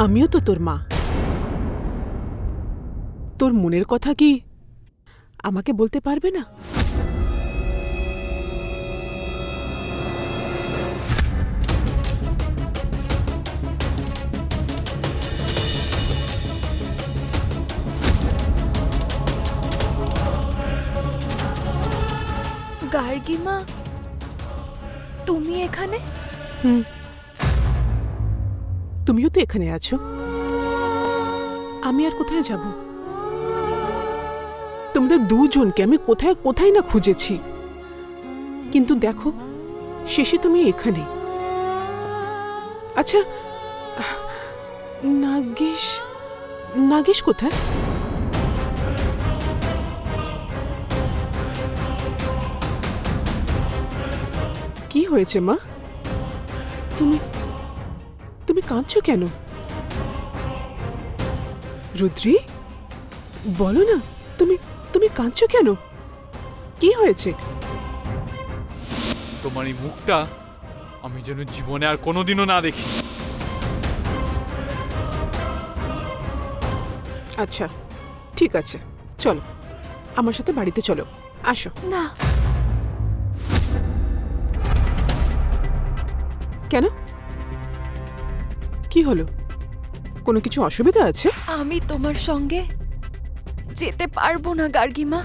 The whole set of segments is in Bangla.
আমিও তো তোর মা। তোর মনের কথা কি আমাকে বলতে পারবে না? গার্গিমা, তুমি এখানে? তুমিও তো এখানে আছো। আমি আর কোথায় যাব? তোমাদের দুজনকে আমি কোথায় কোথায় না খুঁজেছি, কিন্তু দেখো শেষে তুমি এখানে। আচ্ছা, নাগেশ নাগেশ কোথায়? কি হয়েছে মা? তুমি তুমি কাঁদছো কেন? রুদ্রি, বলো না, তুমি তুমি কাঁদছো কেন? কি হয়েছে? তোমার এই মুখটা আমি যেন জীবনে আর কোনোদিনও না দেখি। আচ্ছা ঠিক আছে, চলো আমার সাথে বাড়িতে চলো, আসো। না, কেন? কি হলো? কোনো কিছু অসুবিধা আছে? আমি তোমার সঙ্গে যেতে পারবো না গার্গিমা।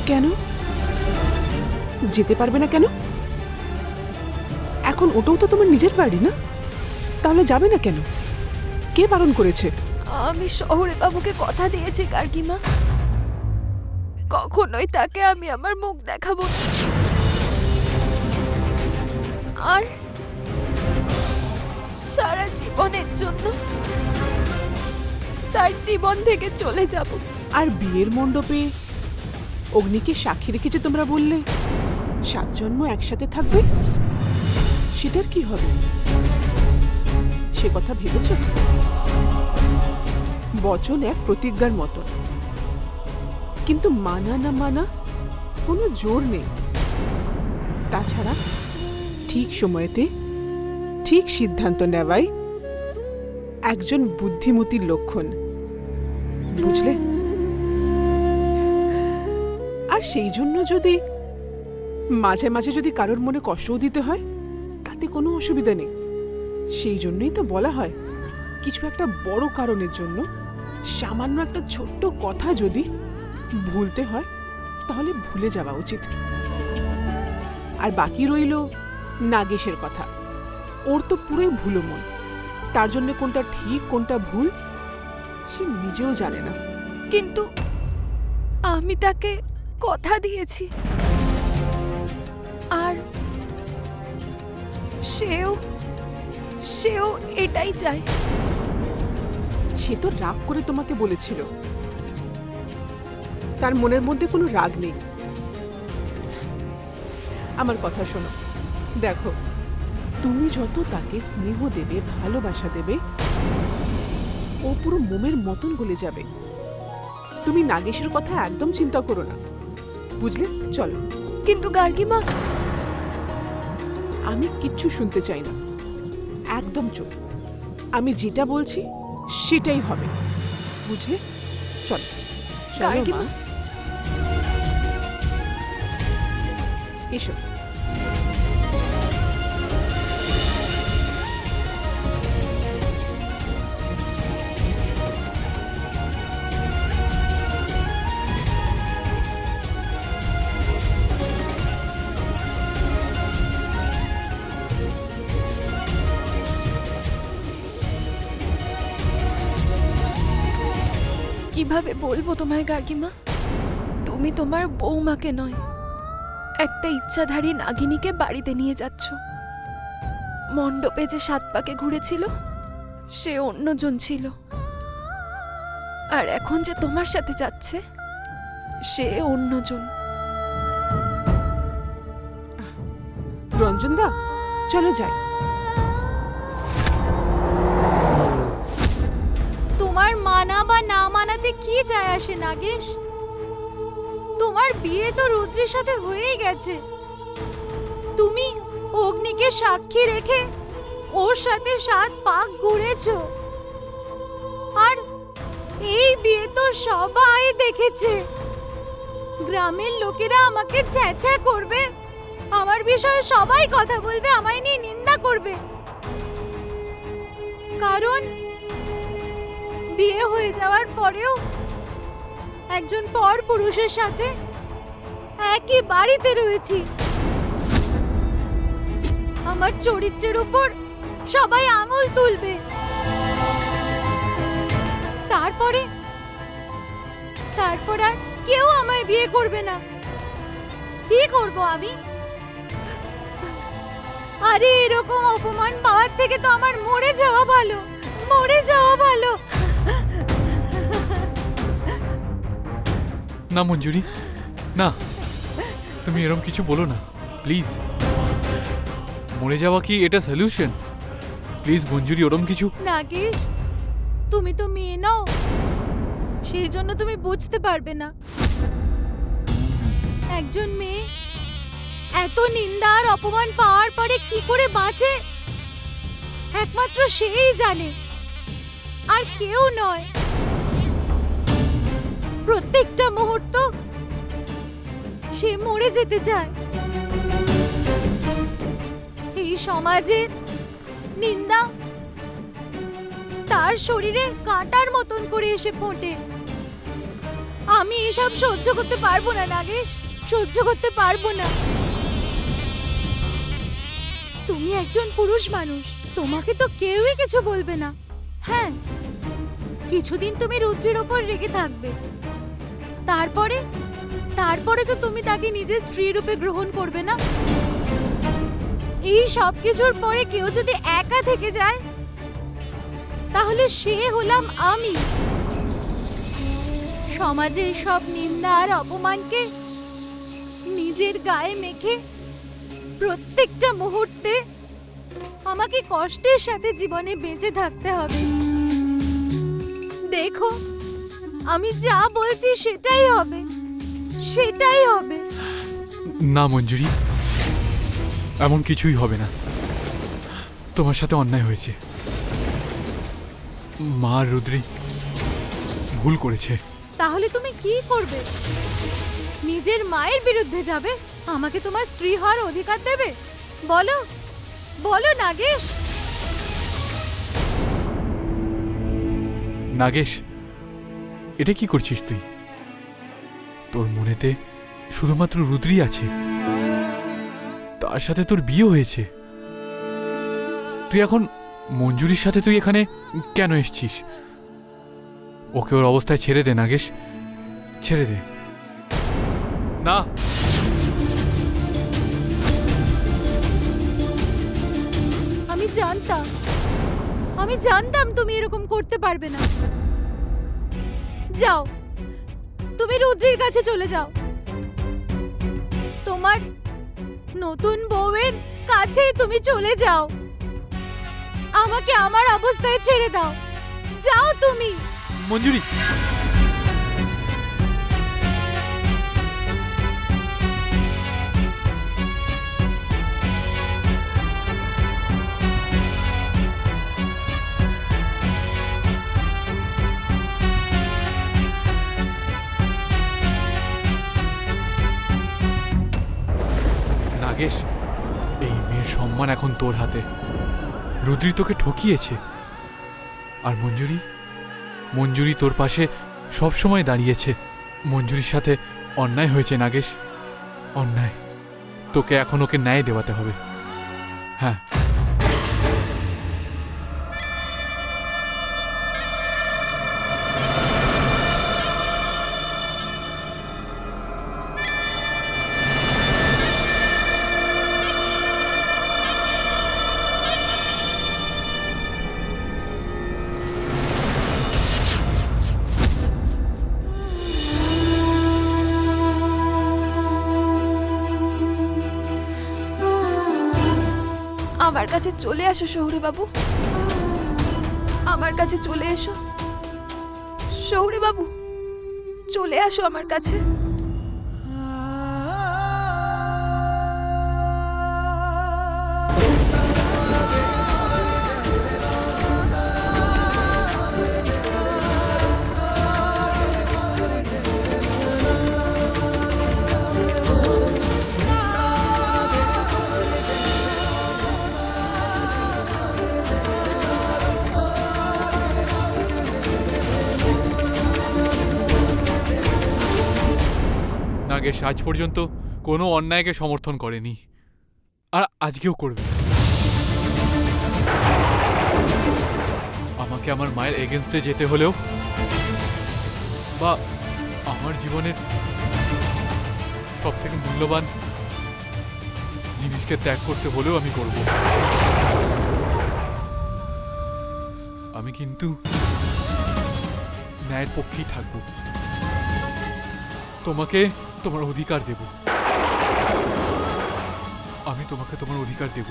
কেন যেতে পারবে না কেন? এখন ওটাও তো তোমার নিজের বাড়ি না? তাহলে যাবে না কেন? কে বারণ করেছে? আমি শহরে বাবুকে কথা দিয়েছি গার্গিমা, কখনোই তাকে আমি আমার মুখ দেখাবো না। আর সারা জীবনের জন্য তার জীবন থেকে চলে যাব। আর বিয়ের মণ্ডপে অগ্নিকে সাক্ষী রেখেছে তোমরা, বললে 7 জন্ম একসাথে থাকবে, সেটার কি হবে? সে কথা ভেবেছ? বচন এক প্রতিজ্ঞার মতো, কিন্তু মানা না মানা কোনো জোর নেই। তাছাড়া ঠিক সময়েতে ঠিক সিদ্ধান্ত নেওয়াই একজন বুদ্ধিমতীর লক্ষণ, বুঝলে? আর সেই জন্য যদি মাঝে মাঝে যদি কারোর মনে কষ্টও দিতে হয়, তাতে কোনো অসুবিধা নেই। সেই জন্যই তো বলা হয়, কিছু একটা বড় কারণের জন্য সামান্য একটা ছোট্ট কথা যদি ভুলতে হয়, তাহলে ভুলে যাওয়া উচিত। আর বাকি রইল নাগেশের কথা। ওর তো পুরোই ভুলো মন, তার জন্য কোনটা ঠিক কোনটা ভুল সে নিজেও জানে না। কিন্তু আমি তাকে কথা দিয়েছি, আর সেও এটাই চায়। সে তো রাগ করে তোমাকে বলেছিল, তার মনের মধ্যে কোনো রাগ নেই। আমার কথা শোনো, দেখো তুমি যত তাকে স্নেহ দেবে, ভালোবাসা দেবে, ও পুরো মোমের মতন গলে যাবে। তুমি নাগেশের কথা একদম চিন্তা করো না, বুঝলে? চলো। কিন্তু গার্গিমা, আমি কিচ্ছু শুনতে চাই না, একদম চুপ। আমি যেটা বলছি সেটাই হবে, বুঝলে? চলো চলো গার্গিমা। মা। এসো। কিভাবে বলবো তোমায় গার্গিমা, তুমি তোমার বৌমাকে নয়, একটা ইচ্ছাধারী নাগিনীকে বাড়িতে নিয়ে যাচ্ছ। মণ্ডপে যে 7 পাকে ঘুরেছিল সে অন্যজন ছিল, আর এখন যে তোমার সাথে যাচ্ছে সে অন্যজন। রঞ্জন দা, চলো যাই। তোমার মানা বা না মানাতে কি যায় আসে নাগেশ? তোমার বিয়ে তো রুদ্রের সাথে হয়েই গেছে। তুমি অগ্নিকে সাক্ষী রেখে ওর সাথে 7 পাক ঘুরেছো, আর এই বিয়ে তো সবাই দেখেছে। গ্রামের লোকেরা আমাকে ছ্যাঁছ্যাঁ করবে, আমার বিষয়ে সবাই কথা বলবে, আমায় নিয়ে নিন্দা করবে, কারণ বিয়ে হয়ে যাওয়ার পরেও একজন পর পুরুষের সাথে একই বাড়িতে রয়েছি। আমার চরিত্রের উপর সবাই আঙুল তুলবে। তারপর আর কেউ আমায় বিয়ে করবে না। কি করব আমি? আরে এরকম অপমান পাওয়ার থেকে তো আমার মরে যাওয়া ভালো, মরে যাওয়া ভালো। না মঞ্জুরি, না, তুমি এরকম কিছু বলো না প্লিজ। মরে যাওয়া কি এটা সলিউশন? প্লিজ মঞ্জুরি, ওরম কিছু। নাগেশ, তুমি তো মেয়ে নও, সেই জন্য তুমি বুঝতে পারবে না। একজন মেয়ে এত নিন্দা আর অপমান পাওয়ার পরে কি করে বাঁচে একমাত্র সেই জানে, আর কেউ নয়। প্রত্যেকটা মুহূর্ত সে মরে যেতে চায়। এই সমাজের নিন্দা তার শরীরে কাঁটার মতন করে এসে ফোটে। আমি এসব সহ্য করতে পারবো না নাগেশ, সহ্য করতে পারবো না। তুমি একজন পুরুষ মানুষ, তোমাকে তো কেউই কিছু বলবে না। হ্যাঁ, কিছুদিন তুমি রুদ্রের ওপর রেগে থাকবে, তারপরে তো তুমি তাকে নিজের স্ত্রী রূপে গ্রহণ করবে না। এই সব কিছুর পরে কেউ যদি একা থেকে যায় তাহলে সে হলাম আমি। সমাজের সব নিন্দা আর অপমানকে নিজের গায়ে মেখে প্রত্যেকটা মুহূর্তে আমাকে কষ্টের সাথে জীবনে বেঁচে থাকতে হবে। দেখো, আমি যা বলছি সেটাই হবে, সেটাই হবে। না মঞ্জুরি, এমন কিছুই হবে না। তোমার সাথে অন্যায় হয়েছে। মা আর রুদ্রি ভুল করেছে। তাহলে তুমি কি করবে? নিজের মায়ের বিরুদ্ধে যাবে? আমাকে তোমার স্ত্রী হওয়ার অধিকার দেবে? বলো, বলো নাগেশ। নাগেশ, এটা কি করছিস তুই? তোর মনেতে শুধুমাত্র রুদ্রি আছে, তার সাথে তোর বিয়ে হয়েছে। তুই এখন মঞ্জুরির সাথে তুই এখানে কেন এসছিস? ওকে ওর অবস্থায় ছেড়ে দে নাগেশ, ছেড়ে দে। না, আমি জানতাম তুমি এরকম করতে পারবে না। যাও, তুমি রুদ্রের কাছে চলে যাও, তোমার নতুন বউয়ের কাছে তুমি চলে যাও। আমাকে আমার অবস্থায় ছেড়ে দাও, যাও তুমি। মঞ্জুরি, নাগেশ, এই মেয়ের সম্মান এখন তোর হাতে। রুদ্রি তোকে ঠকিয়েছে, আর মঞ্জুরি তোর পাশে সব সময় দাঁড়িয়েছে। মঞ্জুরির সাথে অন্যায় হয়েছে নাগেশ, অন্যায়। তোকে এখন ওকে ন্যায় দেওয়াতে হবে। হ্যাঁ, আমার কাছে চলে আসো শৌরি বাবু, আমার কাছে চলে এসো। শৌরি বাবু, চলে আসো আমার কাছে। নাগেশ আজ পর্যন্ত কোনো অন্যায়কে সমর্থন করেনি, আর আজকেও করবে না। আমাকে আমার মায়ের এগেনস্টে যেতে হলেও বা আমার জীবনের সব থেকে মূল্যবান জিনিসকে ত্যাগ করতে হলেও আমি করব। আমি কিন্তু ন্যায়ের পক্ষেই থাকব। তোমাকে তোমার অধিকার দেব। আমি তোমাকে তোমার অধিকার দেব।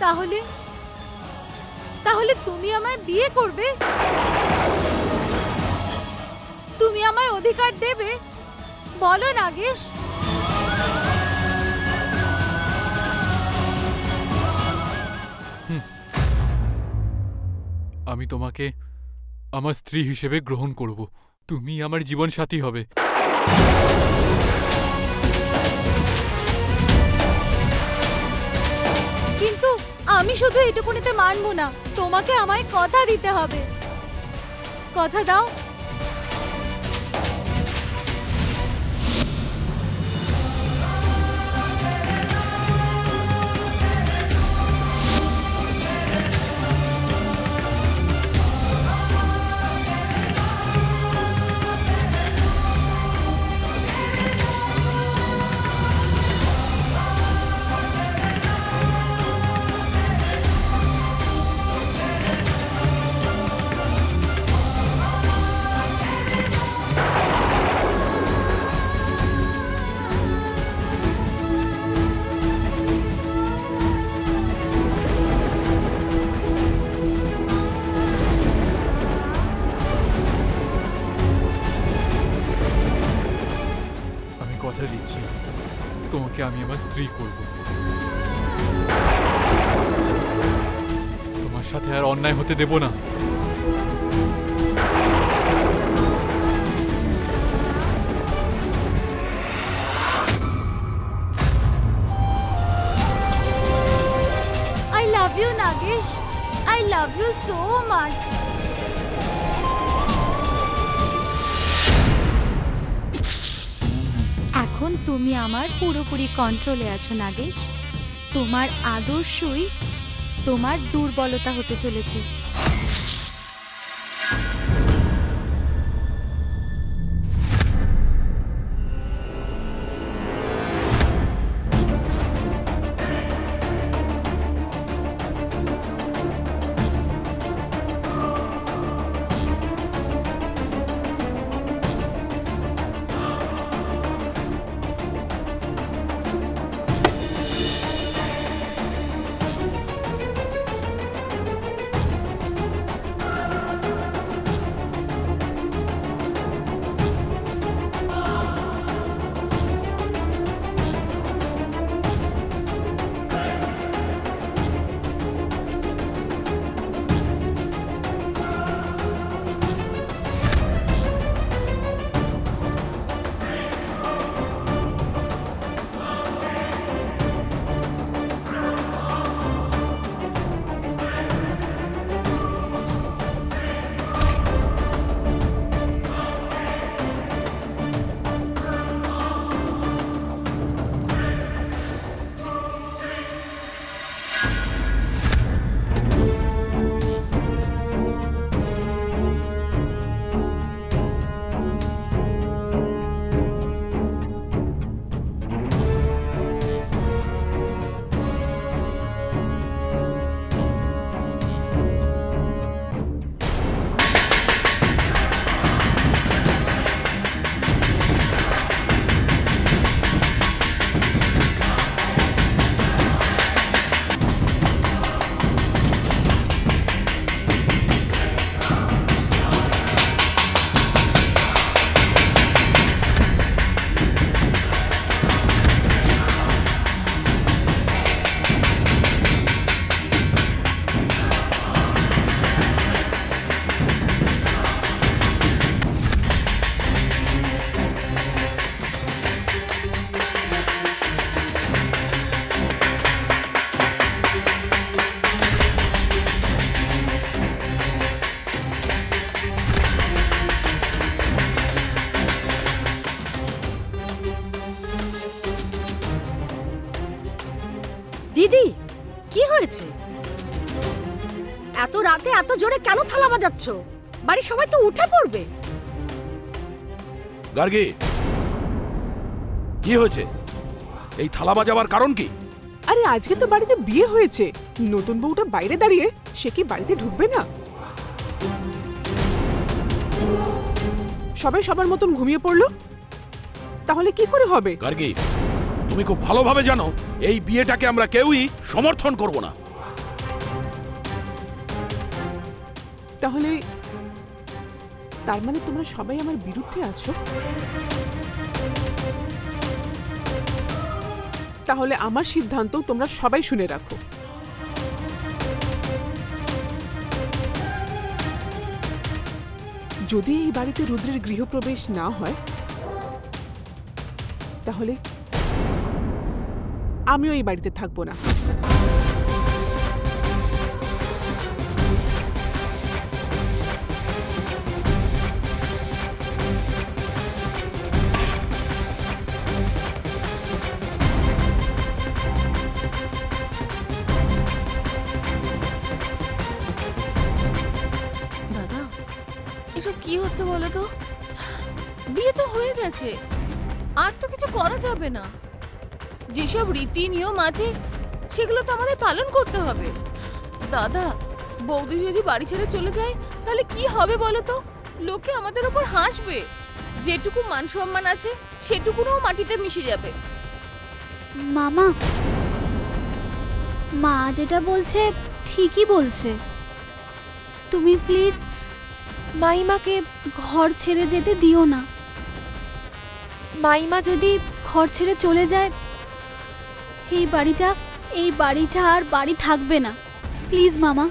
তাহলে তাহলে তুমি আমায় বিয়ে করবে? তুমি আমায় অধিকার দেবে? বলো নাগেশ। আমি তোমাকে আমার স্ত্রী হিসেবে গ্রহণ করব। তুমি আমার জীবন সাথী হবে। কিন্তু আমি শুধু এটুকুনিতে মানবো না, তোমাকে আমায় কথা দিতে হবে। কথা দাও। আমি কথা দিচ্ছি, তোমাকে আমি আমার স্ত্রী করব। তোমার সাথে আর অন্যায় হতে দেব না। I love you, Nagesh. I love you so much. এখন তুমি আমার পুরোপুরি কন্ট্রোলে আছো নাগেশ। তোমার আদর্শই তোমার দুর্বলতা হতে চলেছে। দিদি, কি হয়েছে? এত রাতে এত জোরে কেন থালা বাজাচ্ছ? বাড়ির সবাই তো উঠে পড়বে। গার্গী, কি হয়েছে? এই থালা বাজাবার কারণ কি? আরে আজকে তো বাড়িতে বিয়ে হয়েছে, নতুন বউটা বাইরে দাঁড়িয়ে, সে কি বাড়িতে ঢুকবে না? সবাই সবার মতন ঘুমিয়ে পড়লো, তাহলে কি করে হবে? গার্গী, তুমি খুব ভালোভাবে জানো এই বিয়েটাকে আমরা কেউই সমর্থন করব না। তাহলে তার মানে তোমরা সবাই আমার বিরুদ্ধে আছো? তাহলে আমার সিদ্ধান্ত তোমরা সবাই শুনে রাখো। যদি এই বাড়িতে রুদ্রের গৃহপ্রবেশ না হয়, তাহলে আমিও এই বাড়িতে থাকবো না। দাদা, এসব কি হচ্ছে বলো তো? বিয়ে তো হয়ে গেছে, আর তো কিছু করা যাবে না। যেসব রীতি নিয়ম আছে সেগুলো তো আমাদের পালন করতে হবে। দাদা, বৌদি যদি বাড়ি ছেড়ে চলে যায় তাহলে কি হবে বলো তো? লোকে আমাদের উপর হাসবে। যেটুকু মান সম্মান আছে সেটুকুও মাটিতে মিশে যাবে। মামা, মা যেটা বলছে ঠিকই বলছে। তুমি প্লিজ মাইমাকে ঘর ছেড়ে যেতে দিও না। মাইমা যদি ঘর ছেড়ে চলে যায়, এই বাড়িটা আর বাড়ি থাকবে না। প্লিজ মামা।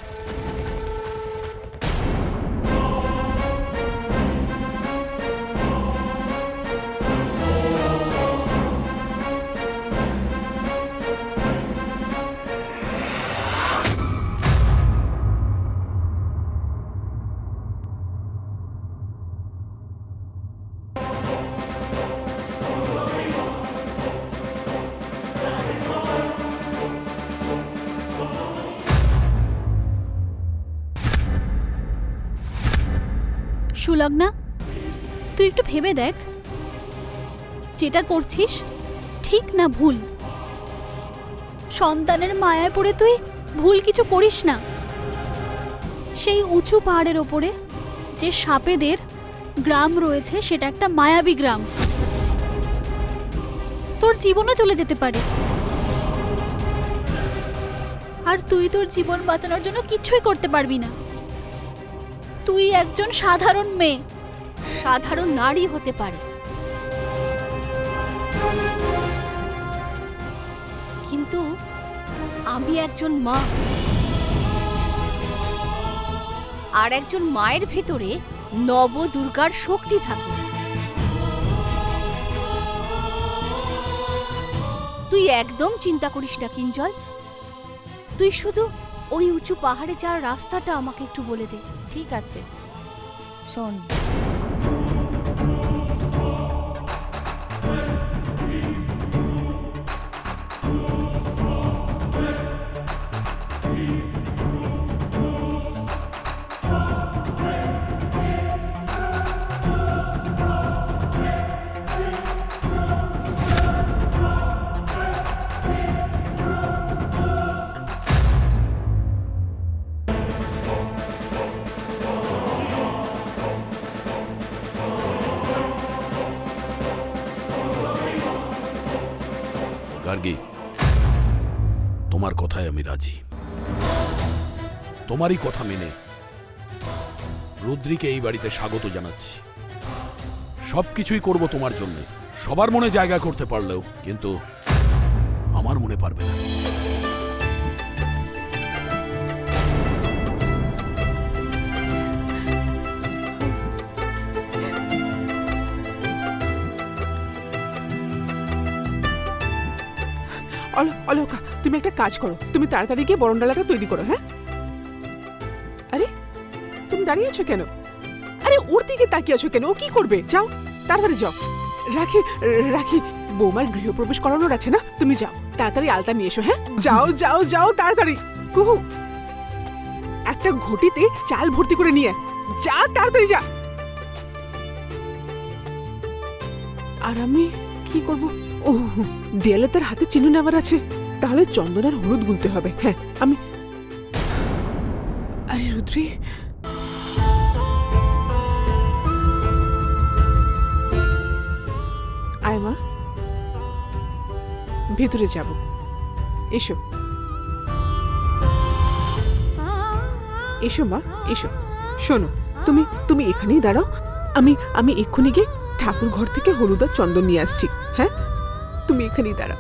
সুলগ্না, তুই একটু ভেবে দেখ, যেটা করছিস ঠিক না ভুল। সন্তানের মায়ায় পড়ে তুই ভুল কিছু করিস না। সেই উঁচু পাহাড়ের ওপরে যে সাপেদের গ্রাম রয়েছে, সেটা একটা মায়াবী গ্রাম। তোর জীবনও চলে যেতে পারে, আর তুই তোর জীবন বাঁচানোর জন্য কিছুই করতে পারবি না। তুই একজন সাধারণ মেয়ে, সাধারণ নারী হতে পারে, কিন্তু আমি একজন মা। আর একজন মায়ের ভেতরে নবদুর্গার শক্তি থাকে। তুই একদম চিন্তা করিস না কিঞ্জল, তুই শুধু ওই উঁচু পাহাড়ে যাওয়ার রাস্তাটা আমাকে একটু বলে দে। ঠিক আছে, শোন। গার্গী, তোমার কথায় আমি রাজি। তোমারই কথা মেনে রুদ্রীকে এই বাড়িতে স্বাগত জানাচ্ছি। সবকিছুই করব তোমার জন্য। সবার মনে জায়গা করতে পারলেও কিন্তু আমার মনে পারবে না। অলকা, তুমি একটা কাজ করো, তুমি তাড়াতাড়ি গিয়ে বরণডালাটা তৈরি করো। হ্যাঁ, আরে তুমি দাঁড়িয়ে আছো কেন? আরে ওর দিকে তাকিয়ে আছো কেন? ও কি করবে? যাও, তাড়াতাড়ি যাও। রাখি, বৌমার গৃহপ্রবেশ করানোর আছে না, তুমি যাও। তাড়াতাড়ি আলতা নিয়ে এসো। হ্যাঁ, যাও যাও যাও তাড়াতাড়ি। কুহু, একটা ঘটিতে চাল ভর্তি করে নিয়ে আয়। যা তাড়াতাড়ি যা। আর আমি কি করব? ও, দেয়ালে তার হাতে চিহ্ন নেওয়ার আছে, তাহলে চন্দন আর হলুদ গুলতে হবে। হ্যাঁ, আমি আরে রুদ্রি, আয় মা, ভেতরে যাব। এসো এসো মা, এসো। শোনো, তুমি তুমি এখানেই দাঁড়াও, আমি এক্ষুনি গিয়ে ঠাকুর ঘর থেকে হলুদ আর চন্দন নিয়ে আসছি। হ্যাঁ, তুমি এখানেই দাঁড়াও।